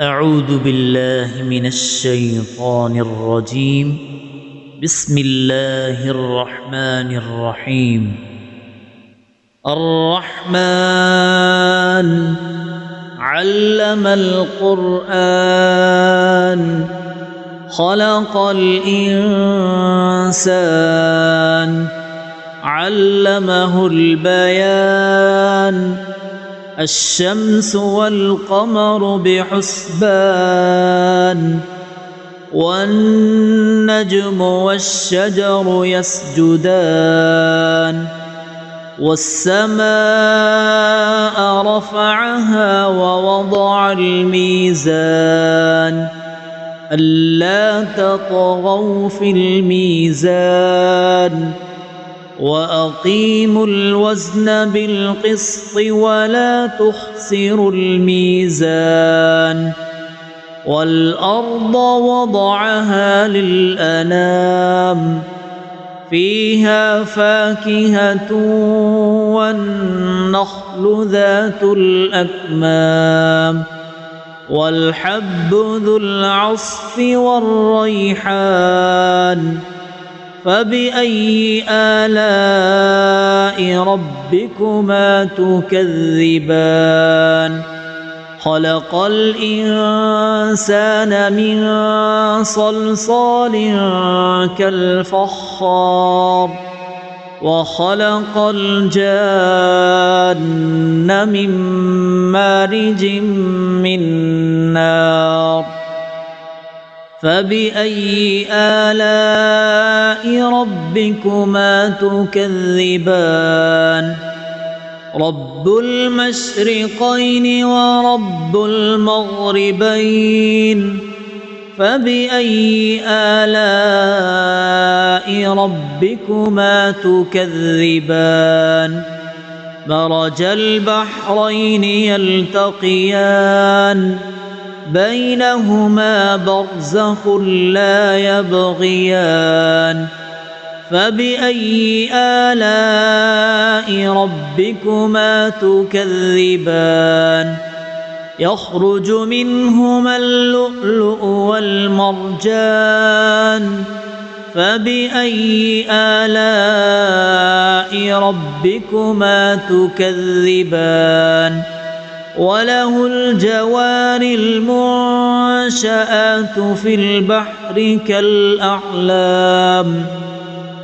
أعوذ بالله من الشيطان الرجيم. بسم الله الرحمن الرحيم. الرحمن علم القرآن خلق الإنسان علمه البيان الشمس والقمر بحسبان والنجم والشجر يسجدان والسماء رفعها ووضع الميزان ألا تطغوا في الميزان وأقيموا الوزن بالقسط ولا تخسروا الميزان والأرض وضعها للأنام فيها فاكهة والنخل ذات الأكمام والحب ذو العصف والريحان فبأي آلاء ربكما تكذبان خلق الإنسان من صلصال كالفخار وخلق الجان من مارج من نار فبأي آلاء ربكما تكذبان رب المشرقين ورب المغربين فبأي آلاء ربكما تكذبان مرج البحرين يلتقيان بينهما برزخ لا يبغيان فبأي آلاء ربكما تكذبان يخرج منهما اللؤلؤ والمرجان فبأي آلاء ربكما تكذبان وله الجوار المنشآت في البحر كالأعلام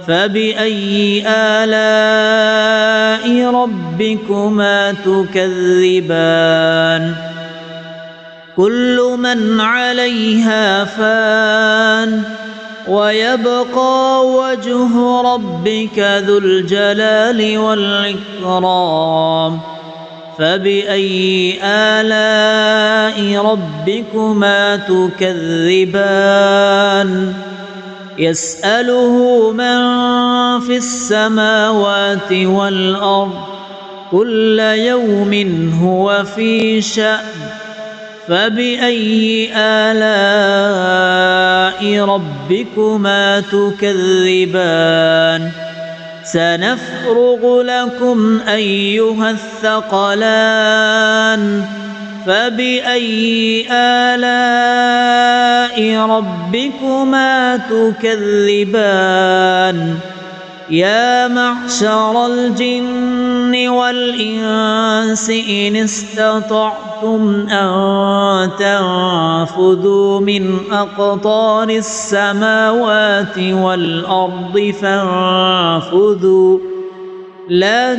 فبأي آلاء ربكما تكذبان كل من عليها فان ويبقى وجه ربك ذو الجلال والإكرام فبأي آلاء ربكما تكذبان يسأله من في السماوات والأرض كل يوم هو في شأن فبأي آلاء ربكما تكذبان سنفرغ لكم أيها الثقلان فبأي آلاء ربكما تكذبان يا معشر الجن والإنس إن استطعتم أن تنفذوا من أقطار السماوات والأرض فانفذوا لا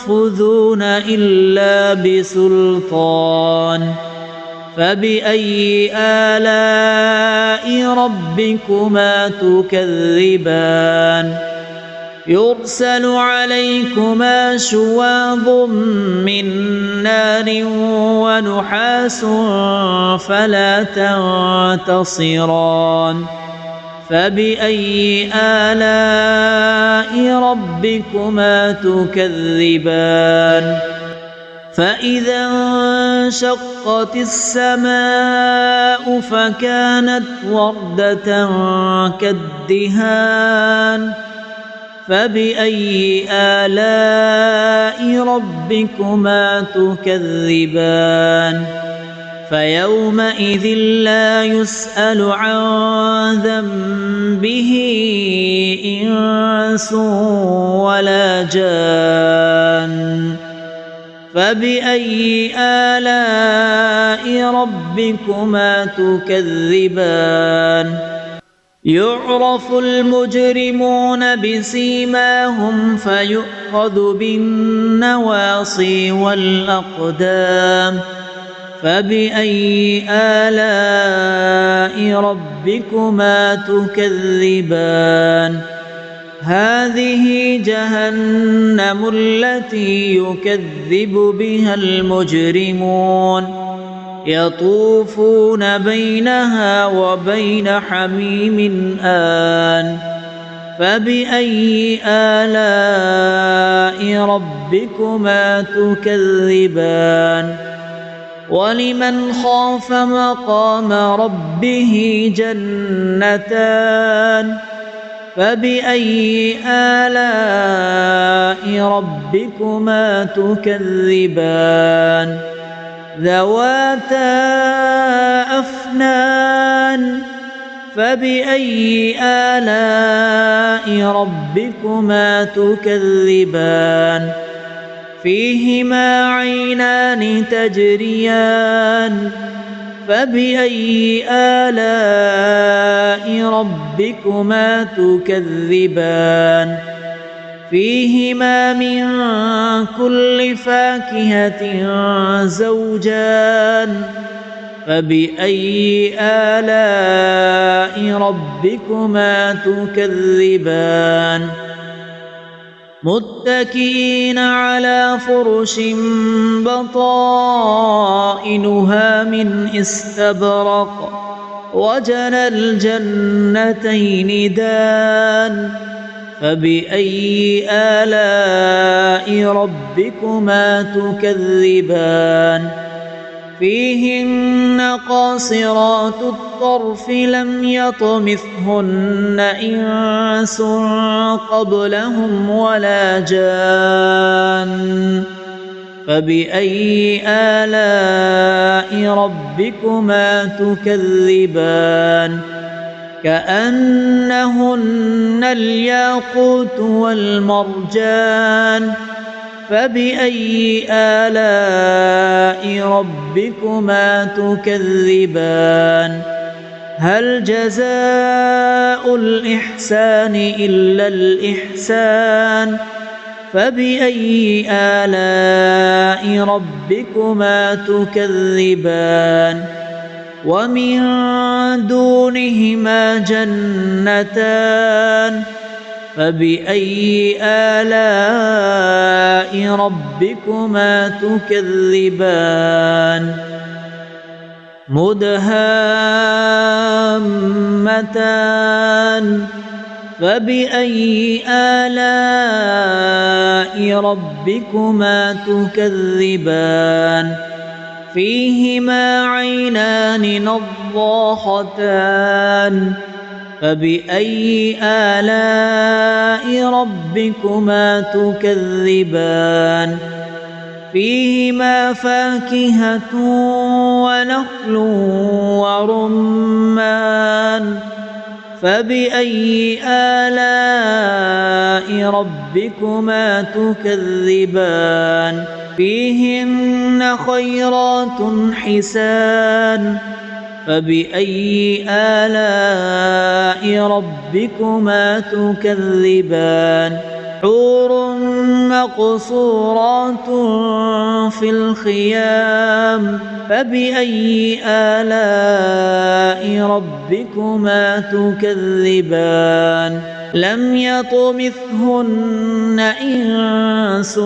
تنفذون إلا بسلطان فبأي آلاء ربكما تكذبان يرسل عليكما شواظ من نار ونحاس فلا تنتصران فبأي آلاء ربكما تكذبان فإذا انشقت السماء فكانت وردة كالدهان فبأي آلاء ربكما تكذبان فيومئذ لا يسأل عن ذنبه إنس ولا جان فبأي آلاء ربكما تكذبان يعرف المجرمون بسيماهم فيؤخذ بالنواصي والأقدام فبأي آلاء ربكما تكذبان هذه جهنم التي يكذب بها المجرمون يطوفون بينها وبين حميم آن فبأي آلاء ربكما تكذبان ولمن خاف مقام ربه جنتان فبأي آلاء ربكما تكذبان ذواتا أفنان فبأي آلاء ربكما تكذبان فيهما عينان تجريان فبأي آلاء ربكما تكذبان فيهما من كل فاكهة زوجان فبأي آلاء ربكما تكذبان متكئين على فرش بطائنها من استبرق وجنى الجنتين دان فبأي آلاء ربكما تكذبان فيهن قاصرات الطرف لم يطمثهن إنس قبلهم ولا جان فبأي آلاء ربكما تكذبان كأنهن الياقوت والمرجان فبأي آلاء ربكما تكذبان هل جزاء الإحسان إلا الإحسان فبأي آلاء ربكما تكذبان ومن دونهما جنتان فبأي آلاء ربكما تكذبان مدهامتان فبأي آلاء ربكما تكذبان فيهما عينان نضاختان فبأي آلاء ربكما تكذبان فيهما فاكهة ونخل ورمان فبأي آلاء ربكما تكذبان فيهن خيرات حسان فبأي آلاء ربكما تكذبان حور مقصورات في الخيام فبأي آلاء ربكما تكذبان لم يطمثهن إنس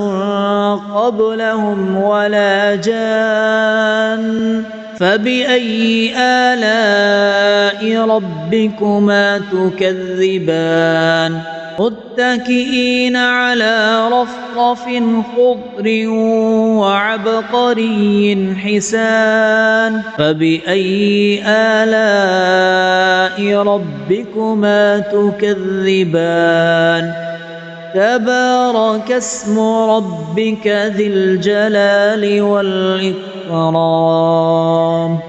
قبلهم ولا جان فبأي آلاء ربكما تكذبان متكئين على رفرف خضر وعبقري حسان فبأي آلاء ربكما تكذبان تبارك اسم ربك ذي الجلال والإكرام والإكرام